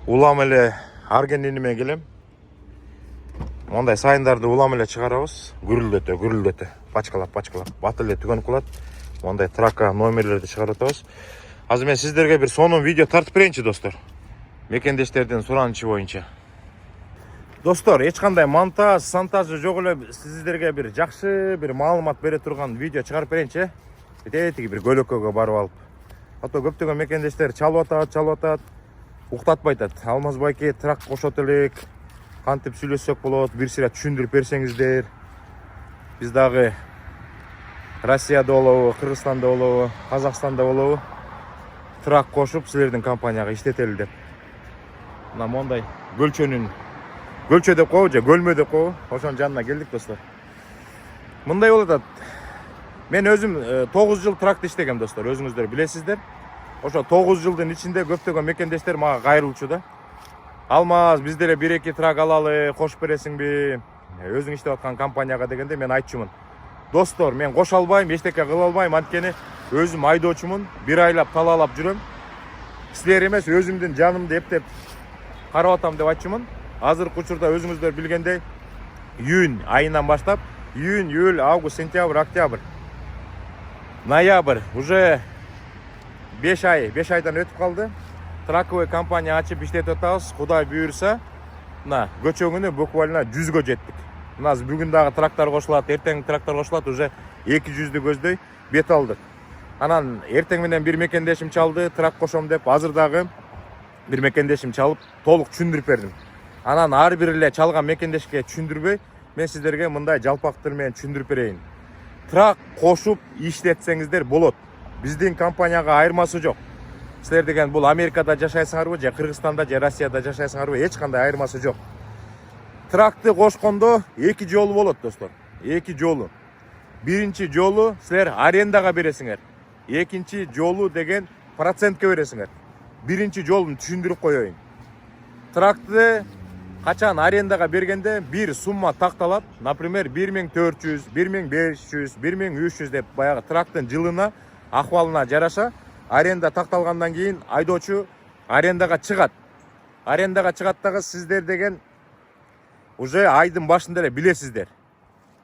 улам эле аргениниме келем. Мондай сайындарды улам эле чыгарабыз. Гүрүлдөтө. Пачкалап. Бат эле түгөнүп калат. Мондай трака номерлерди чыгарып атабыз. Азыр мен сиздерге бир сонун видео тартып берейинчи, достор. Мекендештердин суранычы боюнча. Достор, эч кандай монтажы жок эле сиздерге бир жакшы бир маалымат бере турган видео чыгарып берейинчи. Тиги бир көлөккөгө барып алып. Ата көптөгөн мекендештер чалып атат. Уктатпай атат. Алмазбайке трак кошот элек. Кантип сүйлөшсөк болот, бир сыйра түшүндүрүп берсеңиздер. Биз дагы Россияда болобу, Кыргызстанда болобу, Казакстанда болобу трак кошуп силердин компанияга иштетели деп. Мына мондай гөлчө деп коебу же көлмө деп коебу. Ошонун жанына келдик, достор. Мындай болот атат. Мен өзүм 9 жыл тракта иштегем, достор. Өзүңүздөр билесиздер. Ошо 9 жылдын ичинде көптөгөн мекендештер мага кайрылчу да. Алмаз, биз деле 1-2 трак алалы, кошуп бересиңби? Өзүң иштеп аткан компанияга дегенде мен айтчумун. Достор, мен коша албайм, эчтеке кыла албайм, анткени өзүм айдоочумун, бир айлап талаалап жүрөм. Силер эмес, өзүмдүн жанымды эптеп карап атам деп айтчумун. Азыркы учурда өзүңүздөр билгендей, июнь айынан баштап, июнь, июль, август, сентябрь, октябрь, ноябрь уже 5 айдан өтүп калды. Траковый компания ачып иштетип атабыз. Кудай буйрса, мына көчө күнү буквально 100гө жеттик. Мына бүгүн дагы трактор кошулат, эртең трактор кошулат, уже 200дү көздөй бет алдык. Анан эртең менен бир мекендешим чалды, трак кошом деп, азыр дагы бир мекендешим чалып, толук түшүндүрүп бердим. Анан ар бир эле чалган мекендешке түшүндүрбөй, мен сиздерге мындай жалпак тил менен түшүндүрүп берейин. Трак кошуп иштетсеңиздер болот. Биздин компанияга айырмасы жок. Силер деген бул Америкада жашайсыңарбы, же Кыргызстанда, же Россияда жашайсыңарбы, эч кандай айырмасы жок. Тракты кошкондо 2 жолу болот, достор. 2 жолу. Биринчи жолу силер арендага бересиңер. Экинчи жолу деген процентке бересиңер. Биринчи жолун түшүндүрүп коеюн. Тракты качан арендага бергенде бир сумма такталат. Например, 1400, 1500, 1300 деп баягы трактын жылына, акыбалына жараша аренда такталгандан кийин айдоочу арендага чыгат. Арендага чыгат дагы сиздер деген уже айдын башында эле билесиздер.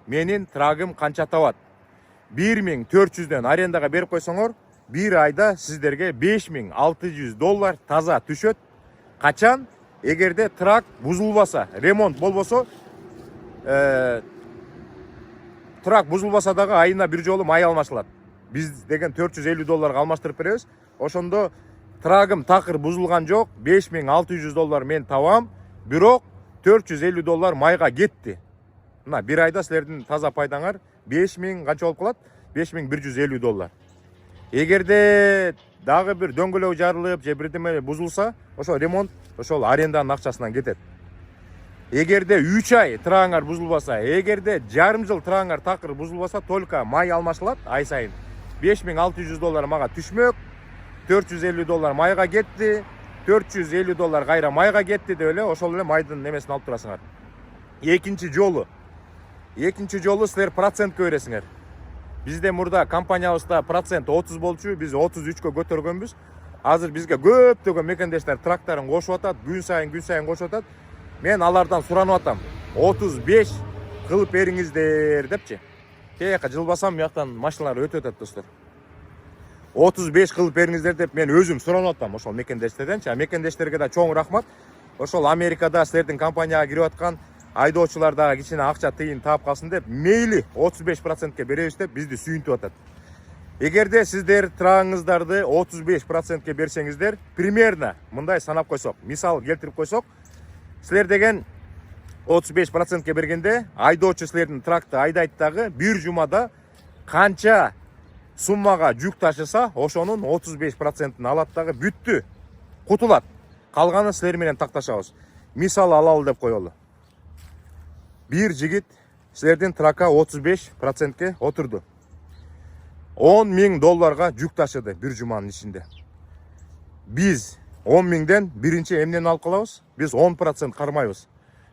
Менин трагым канча табат. 1400дөн арендага берип койсоңор, бир айда сиздерге $5600 таза түшөт. Качан? Эгерде трак бузулбаса, ремонт болбосо, трак бузулбаса дагы айына бир жолу май алмашылат. Биз деген $450 алмаштырып беребиз. Ошондо трагым такыр бузулган жок, $5600 мен табам, бирок $450 майга кетти. Мына бир айда силердин таза пайдаңар 5000 канча болуп калат? $5150. Эгерде дагы бир дөңгөлөк жарылып, же бирдеме бузулса, ошо ремонт, ошол аренданын акчасынан кетет. Эгерде 3 ай трагыңар бузулбаса, эгерде жарым жыл трагыңар такыр бузулбаса, только май алмашылат ай сайын. $5600 мага түшмөк, $450 майга кетти, $450 кайра майга кетти деп эле ошол эле майдын немесин алып турасыңар. Экинчи жолу силер процентке бересиңер. Бизде мурда компаниябызда процент 30 болчу, биз 33кө көтөргөнбүз. Азыр бизге көптөгөн мекендештер трактарын кошуп атат, күн сайын кошуп атат. Мен алардан суранып атам. 35 кылып бериңиздер депчи. Тияка жылбасам бияктан машиналар өтүп атат, достор. 35 кылып бериңиздер деп мен өзүм суранып атам ошол мекендештерден. Мекендештерге да чоң рахмат. Ошол Америкада силердин компанияга кирип аткан айдоочулар дагы кичине акча тыйын таап калсын деп, мейли 35%ке беребиз деп бизди сүйүнтүп атат. Эгерде сиздер трагыңыздарды 35%ке берсеңиздер, примерно мындай санап койсок, мисал келтирип койсок, силер деген 35%ке бергенде айдоочу силердин тракты айдайт дагы бир жумада канча суммага жүк ташыса, ошонун 35%ын алат дагы бүттү. Кутулат. Калганын силер менен такташабыз. Мисал алалы деп коелу. Бир жигит силердин трака 35%ке отурду. $10,000 жүк ташыды бир жуманын ичинде. Биз 10,000ден биринчи эмнени алып калабыз? Биз 10% кармайбыз.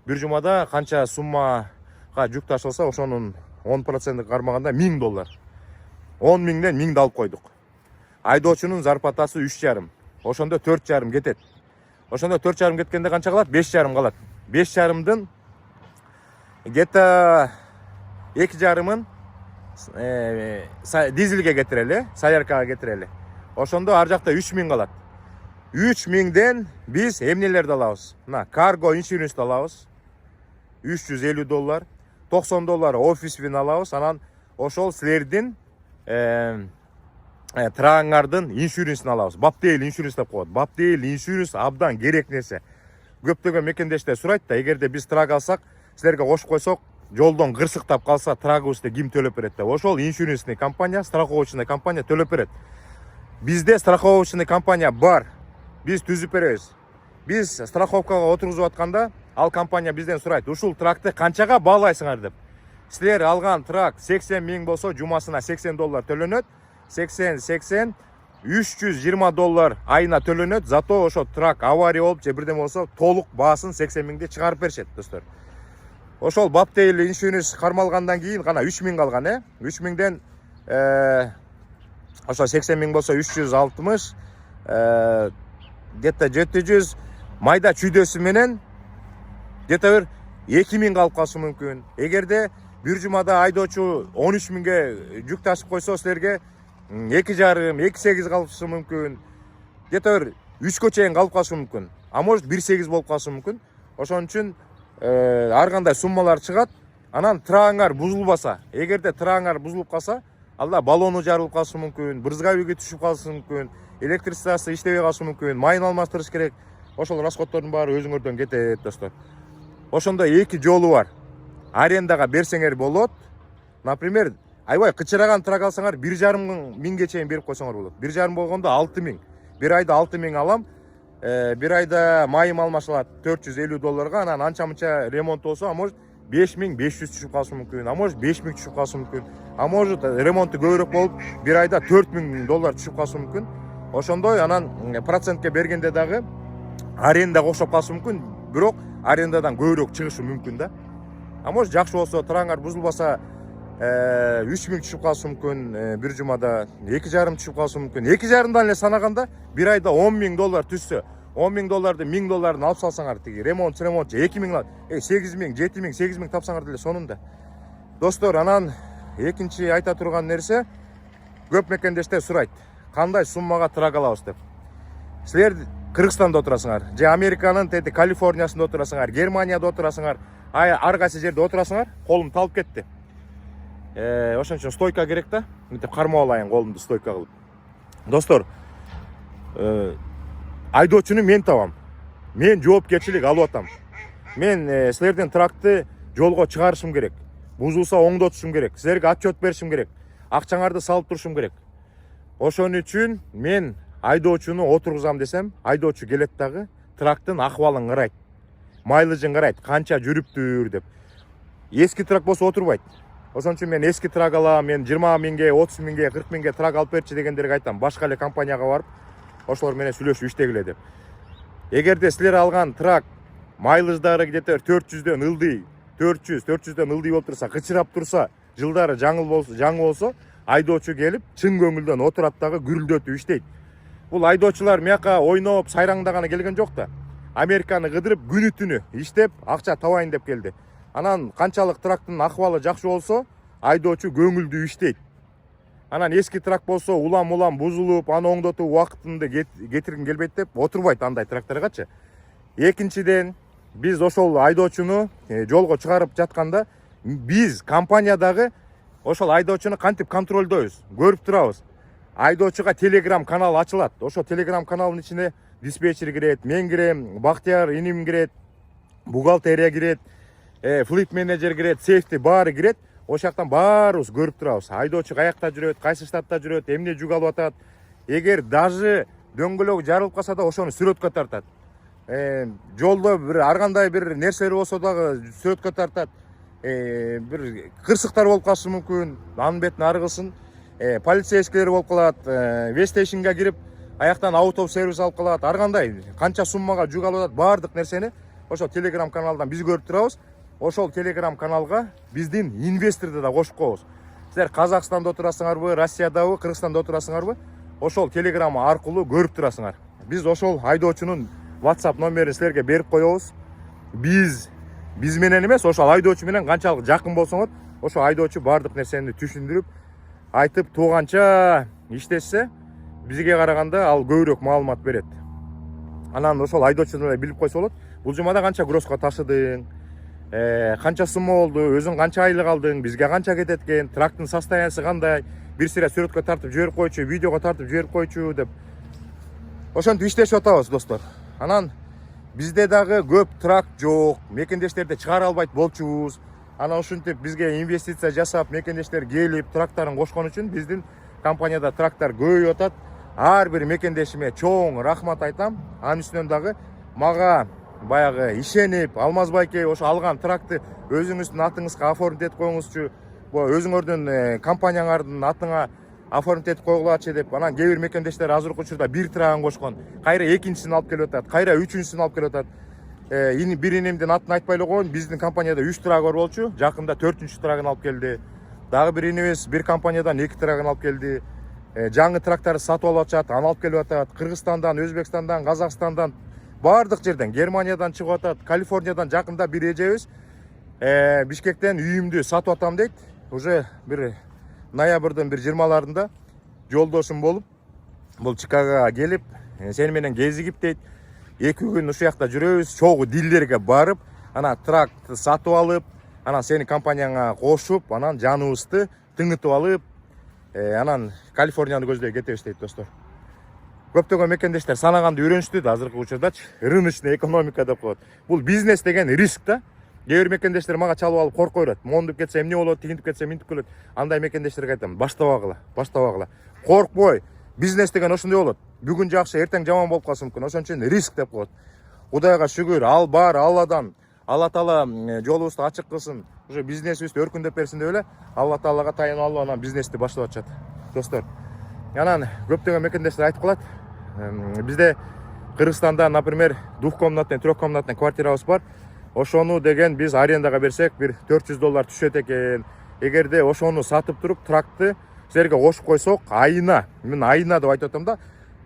Бир жумада канча суммага жүк ташылса, ошонун 10% кармаганда $1000. 10,000ден 1000 алып койдук. Айдоочунун зарплатасы 3,5. Ошондо 4,5 кетет. Ошондо 4,5 кеткенде канча калат? 5,5 калат. 5,5дын где-то 2,5-ын дизелге кетирели, саяркага кетирели. Ошондо ар жакта 3,000 калат. 3,000ден биз эмнелерди алабыз? Мына карго иншуренсти алабыз. $350. $90 офис вин алабыз. Анан ошол силердин трагыңардын иншуренсин алабыз. Баптейл иншуренс деп коет. Баптейл иншуренс абдан керек нерсе. Көптөгөн мекендештер сурайт да, эгерде биз траг алсак, силерге кошуп койсок, жолдон кырсыктап калса, трагыбызды ким төлөп берет деп. Ошол иншуренсный компания, страховочный компания төлөп берет. Бизде страховочный компания бар. Биз түзүп беребиз. Биз страховкага отургузуп атканда, ал компания бизден сурайт, ушул тракты канчага баалайсыңар деп. Силер алган трак 80 миң болсо, жумасына $80 төлөнөт. 80 $320 айына төлөнөт. Зато ошо трак авария болуп же бирдеме болсо, толук баасын 80 миңди чыгарып беришет, достор. Ошол Баптейл иншуренс кармалгандан кийин гана 3,000 калган, 3,000ден ошо 80 миң болсо 360, где-то 700 майда чүйдөсү менен где-то бир 2,000 калып калышы мүмкүн. Эгерде бир жумада айдоочу 13 миңге жүк ташып койсо, силерге 2,5, 2,8 калышы мүмкүн. Где-то бир 3кө чейин калып калышы мүмкүн. А может 1,8 болуп калышы мүмкүн. Ошон үчүн ар кандай суммалар чыгат. Анан трагыңар бузулбаса, эгерде трагыңар бузулуп калса, алда баллону жарылып калышы мүмкүн, брызговиги түшүп калышы мүмкүн, электричествосы иштебей калышы мүмкүн, майын алмаштырыш керек. Ошол расходтордун баары өзүңөрдөн кетет, достор. Ошондо эки жолу бар. Арендага берсеңер болот. Например, аябай кычыраган трак алсаңар 1,5 миңге чейин берип койсоңор болот. 1,5 болгондо 6 миң. Бир айда 6 миң алам. Бир айда майым алмашылат $450. Анан анча-мынча ремонт болсо, а может 5,500 түшүп калышы мүмкүн, а может 5,000 түшүп калышы мүмкүн. А может ремонту көбүрөөк болуп, бир айда $4,000 түшүп калышы мүмкүн. Ошондой анан процентке бергенде дагы аренда кошоп калышы мүмкүн, бирок арендадан көбүрөөк чыгышы мүмкүн да. А может жакшы болсо, трагыңар бузулбаса 3,000 түшүп калышы мүмкүн, бир жумада 2,5 түшүп калышы мүмкүн. 2,5дан эле санаганда бир айда $10,000 түшсө, $10,000ды $1,000 алып салсаңар, тиги ремонт же 2,000, 8,000, 7,000, 8,000 тапсаңар деле сонунда. Достор, анан экинчи айта турган нерсе, көп мекендештер сурайт, кандай суммага трак алабыз деп. Силер Кыргызстанда отурасыңар, же Американын Калифорниясында отурасыңар, Германияда отурасыңар, ар кайсы жерде отурасыңар, колум талып кетти. Ошон үчүн стойка керек да, мынтип кармап алайын колумду стойка кылып. Достор, айдоочуну мен табам. Мен жоопкерчилик алып атам. Мен силердин тракты жолго чыгарышым керек. Бузулса оңдотушум керек. Силерге отчет беришим керек. Акчаңарды салып турушум керек. Ошон үчүн мен айдоочуну отургузам десем, айдоочу келет дагы трактын акыбалын карайт. Майлыжын карайт, канча жүрүптүр деп. Эски трак болсо отурбайт. Ошон үчүн мен эски трак алам, мен 20 миңге, 30 миңге, 40 миңге трак алып берчи дегендерге айтам. Башка эле компанияга барып, ошолор менен сүйлөшүп иштегиле деп. Эгерде силер алган трак майлыждары где-то 400дөн ылдый, 400дөн ылдый болуп турса, кычырап турса, жылдары жаңы болсо, айдоочу келип, чын көңүлдөн отурат дагы гүрүлдөтүп иштейт. Бул айдоочулар мияка ойноп, сайраңдаганы келген жок да. Американы кыдырып, күнү түнү иштеп, акча табайын деп келди. Анан канчалык трактын акыбалы жакшы болсо, айдоочу көңүлдүү иштейт. Анан эски трак болсо, улам бузулуп, аны оңдотуп убактында кетиргин келбейт деп отурбайт андай трактаргачы. Экинчиден, биз ошол айдоочуну жолго чыгарып жатканда, биз компаниядагы ошол айдоочуну кантип контролдойбуз, көрүп турабыз. Айдоочуга телеграм канал ачылат. Ошо телеграм каналдын ичине диспетчер кирет, мен кирем, Бактияр иним кирет, бухгалтерия кирет, флип менеджер кирет, сейфти баары кирет. Ошол жактан баарыбыз көрүп турабыз. Айдоочу каякта жүрөт, кайсы штатта жүрөт, эмне жүк алып атат. Эгер даже дөңгөлөгү жарылып калса да ошону сүрөткө тартат. Жолдо бир ар кандай бир нерселер болсо дагы сүрөткө тартат. Бир кырсыктар болуп калышы мүмкүн, анын бетин ары кылсын. Полицейскилер болуп калат, вестейшнга кирип, аяктан аутоп сервис алып калат. Ар кандай канча суммага жүк алып атат, баардык нерсени ошол телеграм каналдан биз көрүп турабыз. Ошол телеграм каналга биздин инвесторду да кошуп коебуз. Силер Казакстанда отурасыңарбы, Россиядабы, Кыргызстанда отурасыңарбы, ошол телеграм аркылуу көрүп турасыңар. Биз ошол айдоочунун WhatsApp номерин силерге берип коебуз. Биз менен эмес, ошол айдоочу менен канчалык жакын болсоңор, ошо айдоочу бардык нерсени түшүндүрүп, айтып тууганча иштешсе, бизге караганда ал көбүрөөк маалымат берет. Анан ошол айдоочудан эле билип койсо болот. Бул жумада канча гросско ташыдың, канча сумма болду, өзүң канча айлык алдың, бизге канча кетет экен, трактын состояниясы кандай, бир сыйра сүрөткө тартып жиберип койчу, видеого тартып жиберип койчу деп. Ошентип иштешип атабыз, достор. Анан бизде дагы көп тракт жок, мекендештерди чыгара албайт болчубуз. Анан ушинтип бизге инвестиция жасап, мекендештер келип, тракттарын кошкон үчүн биздин компанияда тракттар көбөйүп атат. Ар бир мекендешиме чоң рахмат айтам. Анын үстүнөн дагы мага баягы ишенип, Алмаз байке ошо алган трактты өзүңүздүн атыңызга оформить этип коюңузчу, өзүңөрдүн компанияңардын атыңа оформить этип койгулачы деп. Анан кээ бир мекендештер азыркы учурда бир трагын кошкон, кайра экинчисин алып келип атат, кайра үчүнчүсүн алып келип атат. Бир инемдин атын айтпай эле коеюн, биздин компанияда 3 траг бар болчу, жакында 4-чү трагын алып келди. Дагы бир инебиз бир компаниядан 2 трагын алып келди. Жаңы трактарды сатып алып атышат, аны алып келип атат. Кыргызстандан, Өзбекстандан, Казакстандан, бардык жерден, Германиядан чыгып атат, Калифорниядан жакында бир эжебиз Бишкектен үйүмдү сатып атам дейт. Уже бир ноябрдын бир 20-ларында жолдошум болуп, бул Чикагога келип, сени менен кезигип дейт. 2 күн ушул жакта жүрөбүз, чогуу дилдерге барып, анан трактты сатып алып, анан сени компанияңа кошуп, анан жаныбызды тыңытып алып, анан Калифорнияны көздөй кетебиз дейт, достор. Көптөгөн мекендештер санаганды үйрөнүштү да азыркы учурдачы. Рыночный экономика деп коет. Бул бизнес деген риск да. Кээ бир мекендештер мага чалып алып коркой берет. Мондуп кетсе эмне болот, тигинтип кетсе минтип келет. Андай мекендештерге айтам, баштабагыла. Коркпой. Бизнес деген ошондой болот. Бүгүн жакшы, эртең жаман болуп калышы мүмкүн. Ошон үчүн риск деп коет. Кудайга шүгүр, ал бар, Алладан. Алла Таала жолубузду ачык кылсын, уже бизнесибизди өркүндөп берсин деп эле Алла Таалага таянып алып анан бизнести баштап атышат, достор. Анан көптөгөн мекендештер айтып калат. Бизде Кыргызстанда, например, 2-комнатный, 3-комнатный квартирабыз бар. Ошону деген биз арендага берсек, бир $400 түшөт экен. Эгерде ошону сатып туруп, трактты силерге кошуп койсок, мен айына деп айтып атам да,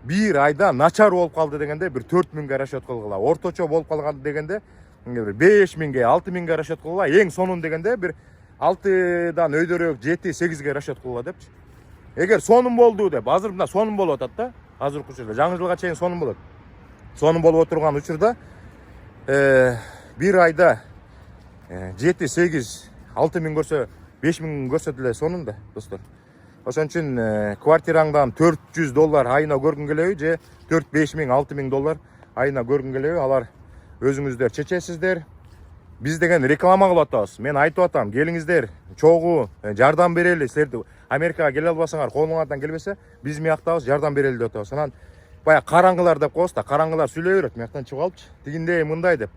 бир айда начар болуп калды дегенде бир 4000ге расчет кылгыла. Орточо болуп калган дегенде 5000ге, 6000ге расчет кылгыла. Эң сонун дегенде бир 6дан өйдөрөөк 7-8ге расчет кылгыла депчи. Эгер сонун болду деп, азыр мына сонун болуп атат да. Азыркы учурда жаңы жылга чейин сонун болот. Сонун болуп отурган учурда бир айда 7-8, 6000 көрсө, 5000 көрсө деле сонун да, достор. Ошон үчүн квартираңдан $400 айына көргүн келеби же 4-5 миң, 6 миң доллар айына көргүн келеби, алар өзүңүздөр чечесиздер. Биз деген реклама кылып атабыз. Мен айтып атам, келиңиздер, чогуу жардам берели. Силерди Америкага келе албасаңар, колуңардан келбесе, биз мияктабыз, жардам берели деп атабыз. Анан бая караңгылар деп коебуз да, караңгылар сүйлөй берет, мияктан чыгып алыпчы. Тигиндей, мындай деп.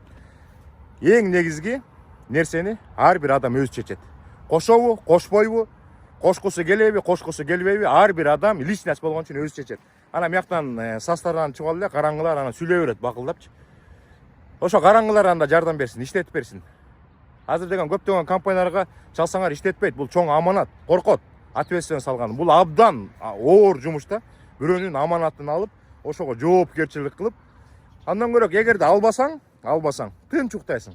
Эң негизги нерсени ар бир адам өзү чечет. Кошобу, кошпойбу, кошкусу келеби, кошкусу келбейби, ар бир адам личность болгон үчүн өзү чечет. Анан мияктан састардан чыгып алып эле караңгылар анан сүйлөй берет бакылдапчы. Ошо караңгылар анда жардам берсин, иштетип берсин. Азыр деген көптөгөн компанияларга чалсаңар иштетпейт. Бул чоң аманат, коркот. Ответственность алган. Бул абдан оор жумуш да. Бирөөнүн аманатын алып, ошого жоопкерчилик кылып, андан көрөк эгерде албасаң, тынч уктайсың.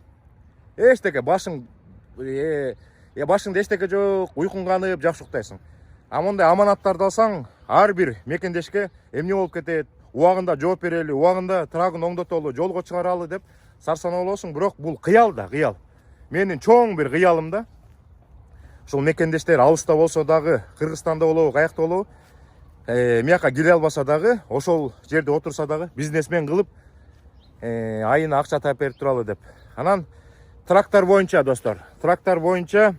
Эчтеке башыңда эчтеке жок, уйкуң канып, жакшы уктайсың. А мондай аманаттарды алсаң, ар бир мекендешке эмне болуп кетет, убагында жооп берели, убагында трагын оңдотолу, жолго чыгаралы деп сарсанаа болосуң. Бирок бул кыял да, кыял. Менин чоң бир кыялым да. Ушул мекендештер алыста болсо дагы, Кыргызстанда болобу, каякта болобу, мияка келе албаса дагы, ошол жерде отурса дагы бизнесмен кылып айына акча тап берип туралы деп. Анан трактор боюнча, достор, трактор боюнча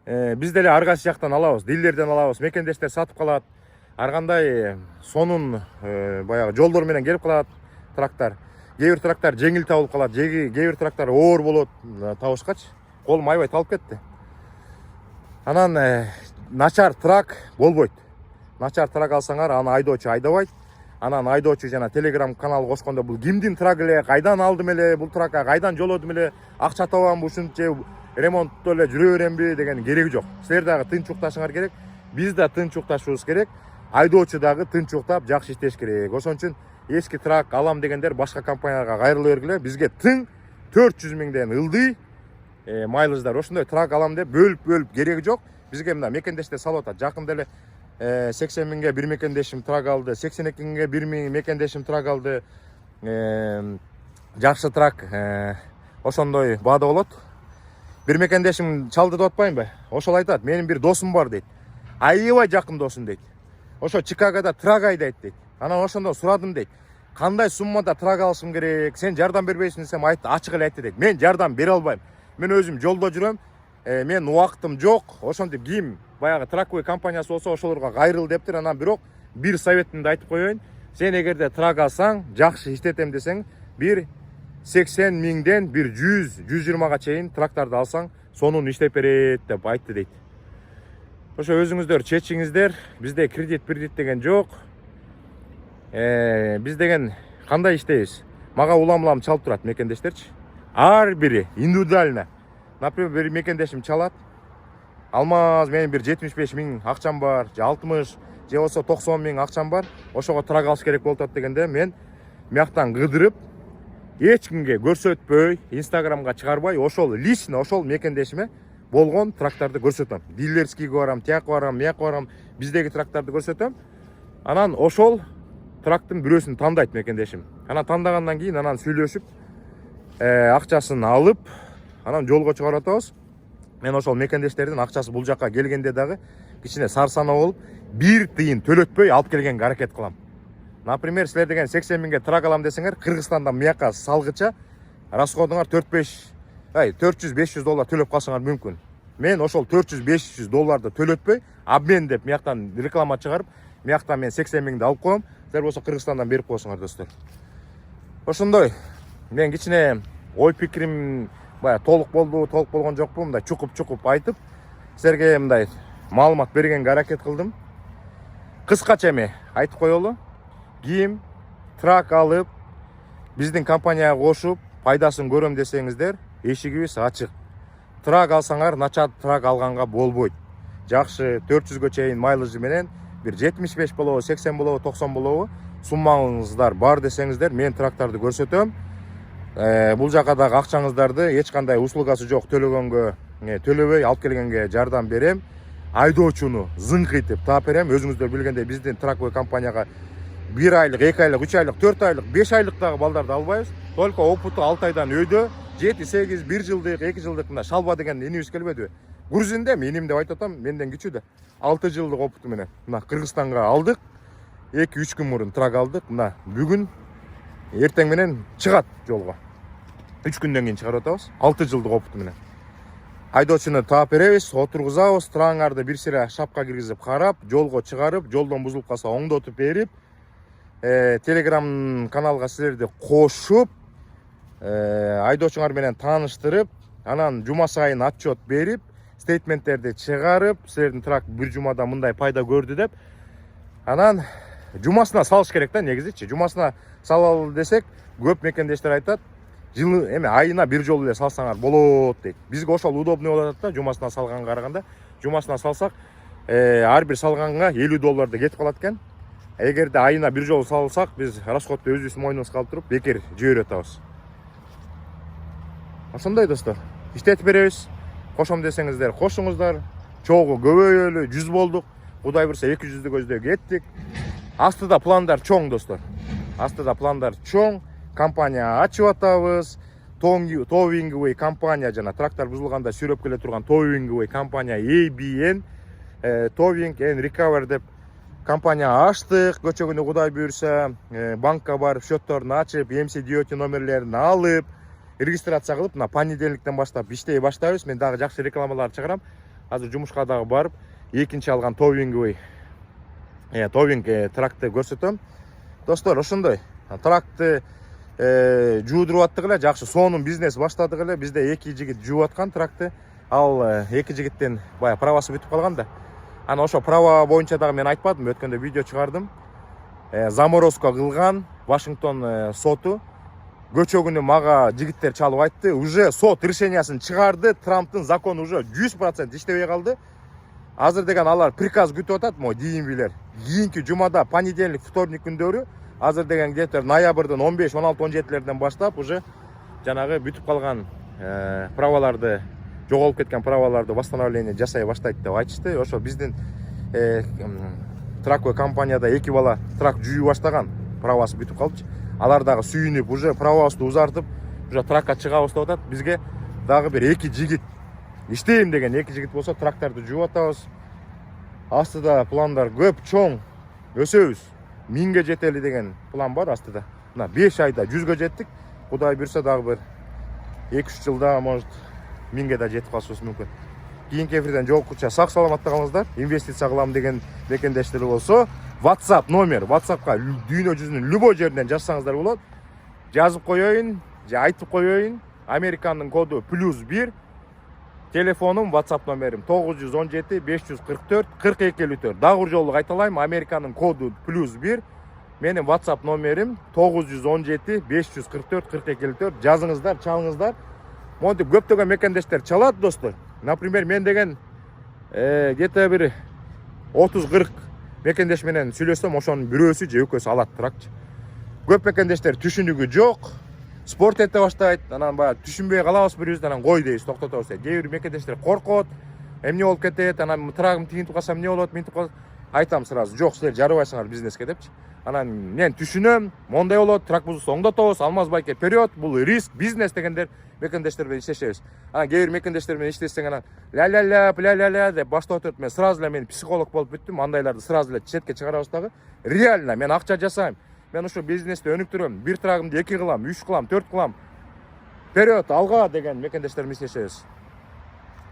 биз деле ар кайсы жактан алабыз, дилдерден алабыз, мекендештер сатып калат. Ар кандай сонун баягы жолдор менен келип калат трактор. Кээ бир трактор жеңил табылып калат, кээ бир трактор оор болот табышкачы. Колум айбай талып кетти. Анан начар трак болбойт. Начар трак алсаңар, аны айдоочу айдабайт. Анан айдоочу жана телеграм канал кошкондо бул кимдин трагы эле, кайдан алдым эле, бул тракка кайдан жолодум эле, акча табамбы ушунча, ремонттто эле жүрө беремби деген кереги жок. Силер дагы тынч укташыңар керек. Биз да тынч укташыбыз керек. Айдоочу дагы тынч уктап, жакшы иштеш керек. Ошон үчүн эски трак алам дегендер башка компанияларга кайрыла бергиле. Бизге тың 400 миңден ылдый майлыждар ошондой трак алам деп бөлүп кереги жок. Бизге мына мекендештер салып атат. Жакында эле 80 миңге бир мекендешим трак алды, 82 миңге бир мекендешим трак алды. Жакшы трак ошондой баада болот. Бир мекендешим чалды деп атпаймынбы? Ошол айтат, менин бир досум бар дейт. Аябай жакын досум дейт. Ошо Чикагода трак айдайт дейт. Анан ошондо сурадым дейт. Кандай суммада трак алышым керек? Сен жардам бербейсиң десем, айтты, ачык эле айтты дейт. Мен жардам бере албайм. Мен өзүм жолдо жүрөм. Мен убактым жок. Ошентип ким баягы траквый компаниясы болсо ошолорго кайрыл дептир. Анан бирок бир советимди айтып коеюн. Сен эгерде трак алсаң, жакшы иштетем десең, бир 80 миңден бир 100-120га чейин трактарды алсаң, сонун иштеп берет деп айтты дейт. Ошо өзүңүздөр чечиңиздер. Бизде кредит деген жок. Биз деген кандай иштейбиз? Мага улам чалып турат мекендештерчи. Ар бири индивидуально. Например, бир мекендешим чалат. Алмаз, менин бир 75 миң акчам бар, же 60, же болсо 90 миң акчам бар. Ошого трак алыш керек болуп атат дегенде, мен мияктан кыдырып, эч кимге көрсөтпөй, Инстаграмга чыгарбай, ошол лично ошол мекендешиме болгон трактарды көрсөтөм. Дилерскийге барам, тияк барам, мияк барам, биздеги трактарды көрсөтөм. Анан ошол трактын бирөөсүн тандайт мекендешим. Анан тандагандан кийин анан сүйлөшүп, акчасын алып, анан жолго чыгарып атабыз. Мен ошол мекендештердин акчасы бул жакка келгенде дагы кичине сарсанаа болуп, бир тыйын төлөтпөй алып келгенге аракет кылам. Например, силер деген 80 миңге трак алам десеңер, Кыргызстандан мияка салгыча расходуңар 400-500 доллар төлөп калсаңар мүмкүн. Мен ошол 400-500 долларды төлөтпөй, обмен деп мияктан реклама чыгарып, мияктан мен 80 миңди алып коем. Силер болсо Кыргызстандан берип коесуңар достор. Ошондой. Мен кичине ой пикирим бая толук болгон жокпу, мындай чукуп айтып, силерге мындай маалымат бергенге аракет кылдым. Кыскача эми айтып коелу. Ким трак алып, биздин компанияга кошуп, пайдасын көрөм десеңиздер, эшигибиз ачык. Трак алсаңар, начар трак алганга болбойт. Жакшы 400гө чейин майлыжы менен бир 75 болобу, 80 болобу, 90 болобу суммаңыздар бар десеңиздер, мен трактарды көрсөтөм. Бул жака дагы акчаңыздарды эч кандай услугасы жок төлөгөнгө төлөбөй алып келгенге жардам берем. Айдоочуну зыңкытып таап берем. Өзүңүздөр билгендей биздин траквый компанияга 1 айлык, 2 айлык, 3 айлык, 4 айлык, 5 айлыктагы балдарды албайбыз. Только опыту 6 айдан өйдө, 7-8, 1 жылдык, 2 жылдык мына шалба деген инибиз келбедиби? Грузинде меним деп айтып атам, менден кичүү да. 6 жылдык опыту менен мына Кыргызстанга алдык. 2-3 күн мурун трак алдык. Мына бүгүн эртең менен чыгат жолго. 3 күндөн кийин чыгарып атабыз. 6 жылдык опыту менен. Айдоочуну таап беребиз, отургузабыз, траңарды бир сыра шапка киргизип карап, жолго чыгарып, жолдон бузулуп калса оңдотуп берип, Telegram каналга силерди кошуп, айдоочуңар менен тааныштырып, анан жума сайын отчет берип, стейтменттерди чыгарып, силердин трак бир жумада мындай пайда көрдү деп, анан жумасына салыш керек да, негизичи. Жумасына салалы десек, көп мекендештер айтат, жылы эме айына бир жолу эле салсаңар болот дейт. Бизге ошол удобный болот да, жумасына салганга караганда. Жумасына салсак, ар бир салганга $50 кетип калат экен. Эгерде айына бир жолу салсак, биз расходду өзүбүз мойнубузга алып туруп, бекер жиберип атабыз. Ошондой достор. Иштетип беребиз. Кошом десеңиздер, кошуңуздар. Чогуу көбөйөлү, 100 болдук. Кудай бурса 200'дү көздөй кеттик. Астыда пландар чоң достор. Астыда пландар чоң. Компания ачып атабыз. Towing компания жана трактор бузулганда сүйрөп келе турган Towing компания ABN, Towing and Recover деп компания аштык. Көчөгүнү Кудай буйрса, банкка барып счетторун ачып, MCDOT номерлерин алып, регистрация кылып, мына понедельниктен баштап иштей баштайбыз. Мен дагы жакшы рекламалар чыгарам. Азыр жумушка дагы барып, экинчи алган Towing тракты көрсөтөм. Достор, ошондой. Тракты жуудуруп аттык эле, жакшы сонун бизнес баштадык эле. Бизде 2 жигит жууп аткан тракты. Ал 2 жигиттен бая правасы бүтүп калган да. Ана ошо права боюнча дагы мен айтпадым, өткөндө видео чыгардым. Заморозка кылган Вашингтон соту. Көчөгүнү мага жигиттер чалып айтты. Уже сот решениясын чыгарды. Трамптын закону уже 100% иштебей калды. Азыр деген алар приказ күтүп атат, мо дейинбилер. Кийинки жумада, понедельник, вторник күндөрү азыр деген где-то ноябрдын 15, 16, 17-лерден баштап уже жанагы бүтүп калган праваларды, жоголуп кеткен праваларды восстановление жасай баштайт деп айтышты. Ошо биздин тракой компанияда 2 бала трак жүйүп баштаган, правасы бүтүп калчу. Алар дагы сүйүнүп уже правабызды узартып, уже тракка чыгабыз деп атат. Бизге дагы бир 2 жигит иштейм деген 2 жигит болсо трактарды жууп атабыз. Астыда пландар көп, чоң, өсөбүз. 1000ге жетели деген план бар астыда. Мына 5 айда 100ге жеттик. Кудай буйрса дагы бир 2-3 жылда может 1000ге да жетип калышыбыз мүмкүн. Кийинки эфирден жолуккуча сак саламатта калыңыздар. Инвестиция кылам деген мекендештер болсо, WhatsApp номер, WhatsAppка дүйнө жүзүнүн любой жеринен жазсаңыздар болот. Жазып коеюн, же айтып коеюн. Американын коду +1. Телефонум, WhatsApp номерим 917 544 4254. Дагы бир жолу кайталайм. Американын коду +1. Менин WhatsApp номерим 917 544 4254. Жазыңыздар, чалыңыздар. Монтип көптөгөн мекендештер чалат, достор. Например, мен деген где-то бир 30-40 мекендеш менен сүйлөсөм, ошонун бирөөсү же экөөсү алат тракчы. Көп мекендештер түшүнүгү жок. Спорт эте баштайт, анан баягы түшүнбөй калабыз бирибизди, анан кой дейбиз, токтотобуз. Кээ бир мекендештер коркот, эмне болуп кетет, анан трагым тигинтип калсам эмне болот, мынтип калат. Айтам сразу, жок, силер жарыбайсыңар бизнеске депчи. Анан мен түшүнөм, мондай болот, трак бузулса оңдотобуз, Алмаз байке вперед, бул риск, бизнес дегендер мекендештер менен иштешебиз. Анан кээ бир мекендештер менен иштесең, анан ля деп баштап өтөт. Мен сразу эле мен психолог болуп бүттүм, андайларды сразу эле четке чыгарабыз дагы. Реально мен акча жасайм. Мен ушу бизнести өнүктүрөм. Бир трагымды 2 кылам, 3 кылам, 4 кылам. Вперед, алга деген мекендештер менен иштешебиз.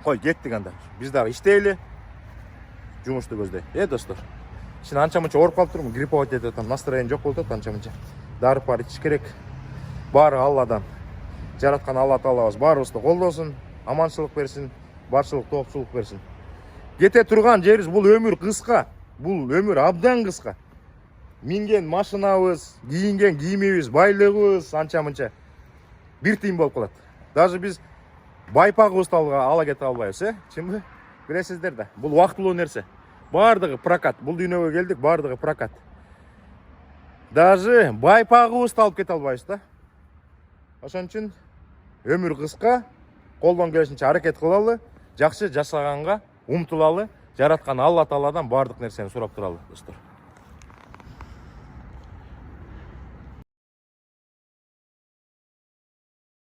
Кой, кеттик анда. Биз дагы иштейли. Жумушту көздөй. Достор. Ишин анча-мынча ооруп калып турмун, грипповать этип атам, настроение жок болуп атат анча-мынча. Дарып бар ичиш керек. Баары Алладан. Жараткан Алла Таалабыз баарыбызды колдосун, аманчылык берсин, барчылык тоопчулук берсин. Кете турган жерибиз бул өмүр кыска. Бул өмүр абдан кыска. Минген машинабыз, кийинген кийимибиз, байлыгыбыз анча-мынча бир тыйын болуп калат. Даже биз байпагыбызды ала кете албайбыз, Чынбы? Билесиздер да. Бул убактылуу нерсе. Бардыгы прокат. Бул дүйнөгө келдик, бардыгы прокат. Даже байпагыбызды алып кете албайбыз да. Ошон үчүн өмүр кыска, колдон келишинче аракет кылалы, жакшы жашаганга умтулалы, жараткан Алла Тааладан бардык нерсени сурап туралы, достор.